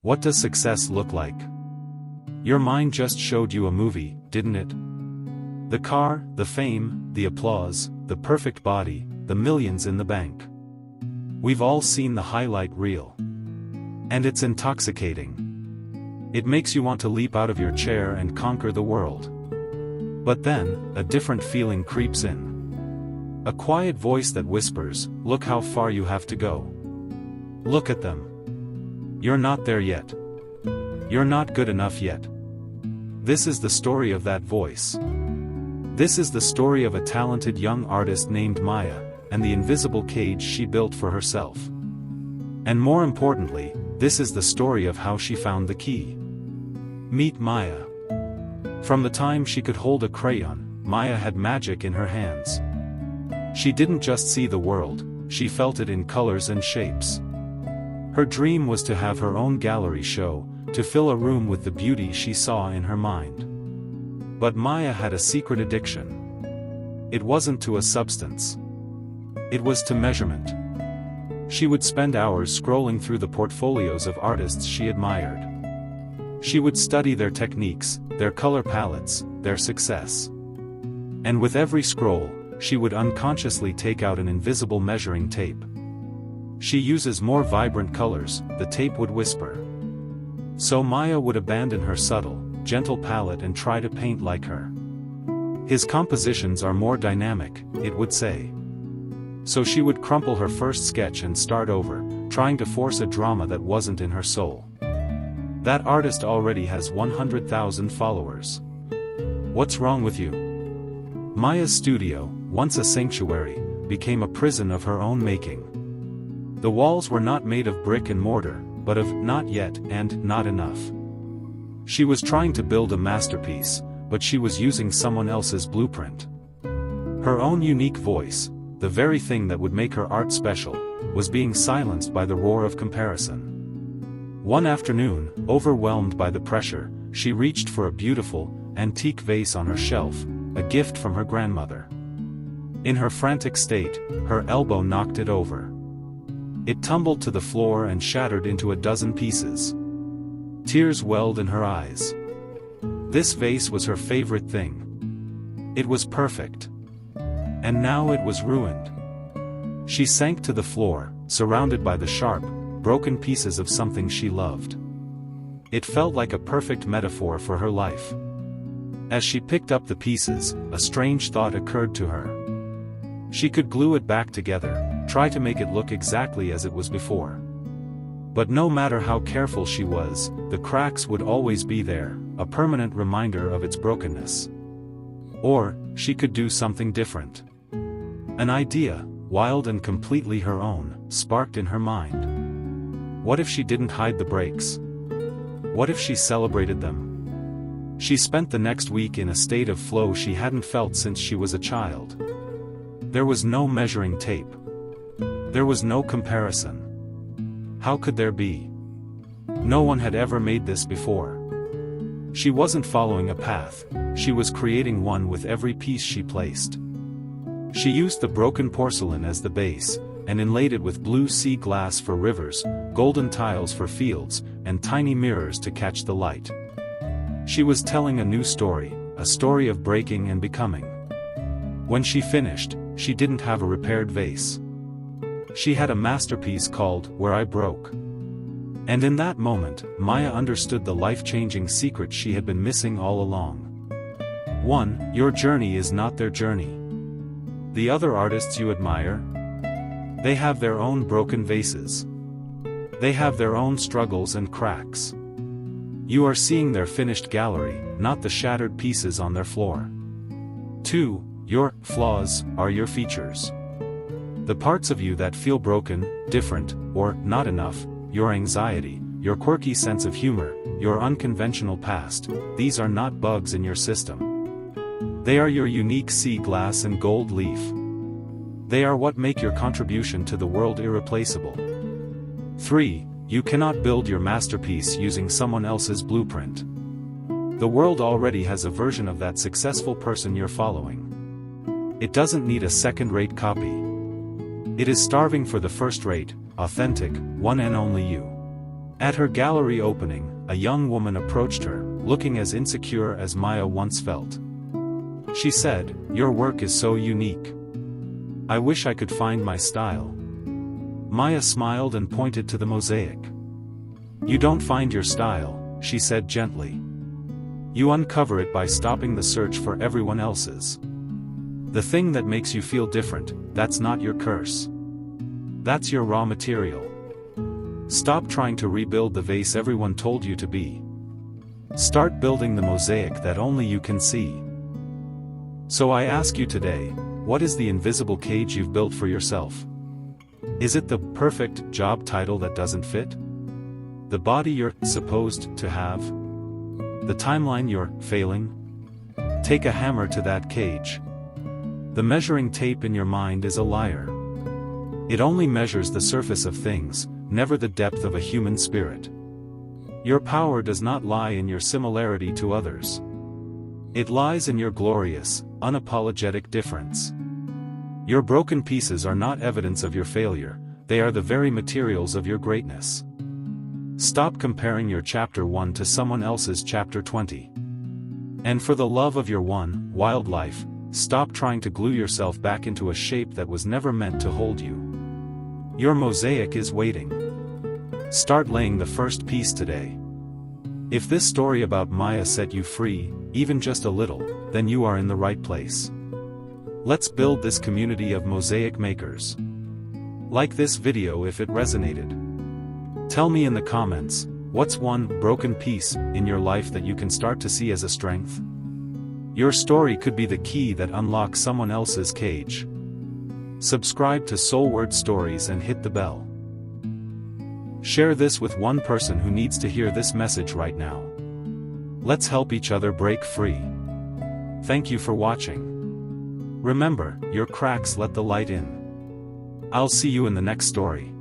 What does success look like? Your mind just showed you a movie, didn't it? The car, the fame, the applause, the perfect body, the millions in the bank. We've all seen the highlight reel. And it's intoxicating. It makes you want to leap out of your chair and conquer the world. But then, a different feeling creeps in. A quiet voice that whispers, "Look how far you have to go. Look at them. You're not there yet. You're not good enough yet." This is the story of that voice. This is the story of a talented young artist named Maya, and the invisible cage she built for herself. And more importantly, this is the story of how she found the key. Meet Maya. From the time she could hold a crayon, Maya had magic in her hands. She didn't just see the world, she felt it in colors and shapes. Her dream was to have her own gallery show, to fill a room with the beauty she saw in her mind. But Maya had a secret addiction. It wasn't to a substance. It was to measurement. She would spend hours scrolling through the portfolios of artists she admired. She would study their techniques, their color palettes, their success. And with every scroll, she would unconsciously take out an invisible measuring tape. "She uses more vibrant colors," the tape would whisper. So Maya would abandon her subtle, gentle palette and try to paint like her. "His compositions are more dynamic," it would say. So she would crumple her first sketch and start over, trying to force a drama that wasn't in her soul. That artist already has 100,000 followers. What's wrong with you? Maya's studio, once a sanctuary, became a prison of her own making. The walls were not made of brick and mortar, but of not yet and not enough. She was trying to build a masterpiece, but she was using someone else's blueprint. Her own unique voice, the very thing that would make her art special, was being silenced by the roar of comparison. One afternoon, overwhelmed by the pressure, she reached for a beautiful, antique vase on her shelf, a gift from her grandmother. In her frantic state, her elbow knocked it over. It tumbled to the floor and shattered into a dozen pieces. Tears welled in her eyes. This vase was her favorite thing. It was perfect. And now it was ruined. She sank to the floor, surrounded by the sharp, broken pieces of something she loved. It felt like a perfect metaphor for her life. As she picked up the pieces, a strange thought occurred to her. She could glue it back together, try to make it look exactly as it was before. But no matter how careful she was, the cracks would always be there, a permanent reminder of its brokenness. Or, she could do something different. An idea, wild and completely her own, sparked in her mind. What if she didn't hide the breaks? What if she celebrated them? She spent the next week in a state of flow she hadn't felt since she was a child. There was no measuring tape. There was no comparison. How could there be? No one had ever made this before. She wasn't following a path, she was creating one with every piece she placed. She used the broken porcelain as the base, and inlaid it with blue sea glass for rivers, golden tiles for fields, and tiny mirrors to catch the light. She was telling a new story, a story of breaking and becoming. When she finished, she didn't have a repaired vase. She had a masterpiece called "Where I Broke." And in that moment, Maya understood the life-changing secret she had been missing all along. 1. Your journey is not their journey. The other artists you admire? They have their own broken vases. They have their own struggles and cracks. You are seeing their finished gallery, not the shattered pieces on their floor. 2. Your flaws are your features. The parts of you that feel broken, different, or not enough, your anxiety, your quirky sense of humor, your unconventional past, these are not bugs in your system. They are your unique sea glass and gold leaf. They are what make your contribution to the world irreplaceable. 3. You cannot build your masterpiece using someone else's blueprint. The world already has a version of that successful person you're following. It doesn't need a second-rate copy. It is starving for the first-rate, authentic, one and only you. At her gallery opening, a young woman approached her, looking as insecure as Maya once felt. She said, "Your work is so unique. I wish I could find my style." Maya smiled and pointed to the mosaic. "You don't find your style," she said gently. "You uncover it by stopping the search for everyone else's. The thing that makes you feel different, that's not your curse. That's your raw material. Stop trying to rebuild the vase everyone told you to be. Start building the mosaic that only you can see." So I ask you today, what is the invisible cage you've built for yourself? Is it the perfect job title that doesn't fit? The body you're supposed to have? The timeline you're failing? Take a hammer to that cage. The measuring tape in your mind is a liar. It only measures the surface of things, never the depth of a human spirit. Your power does not lie in your similarity to others. It lies in your glorious, unapologetic difference. Your broken pieces are not evidence of your failure, they are the very materials of your greatness. Stop comparing your chapter 1 to someone else's chapter 20. And for the love of your one, wild life, stop trying to glue yourself back into a shape that was never meant to hold you. Your mosaic is waiting. Start laying the first piece today. If this story about Maya set you free, even just a little, then you are in the right place. Let's build this community of mosaic makers. Like this video if it resonated. Tell me in the comments, what's one broken piece in your life that you can start to see as a strength? Your story could be the key that unlocks someone else's cage. Subscribe to Soulword Stories and hit the bell. Share this with one person who needs to hear this message right now. Let's help each other break free. Thank you for watching. Remember, your cracks let the light in. I'll see you in the next story.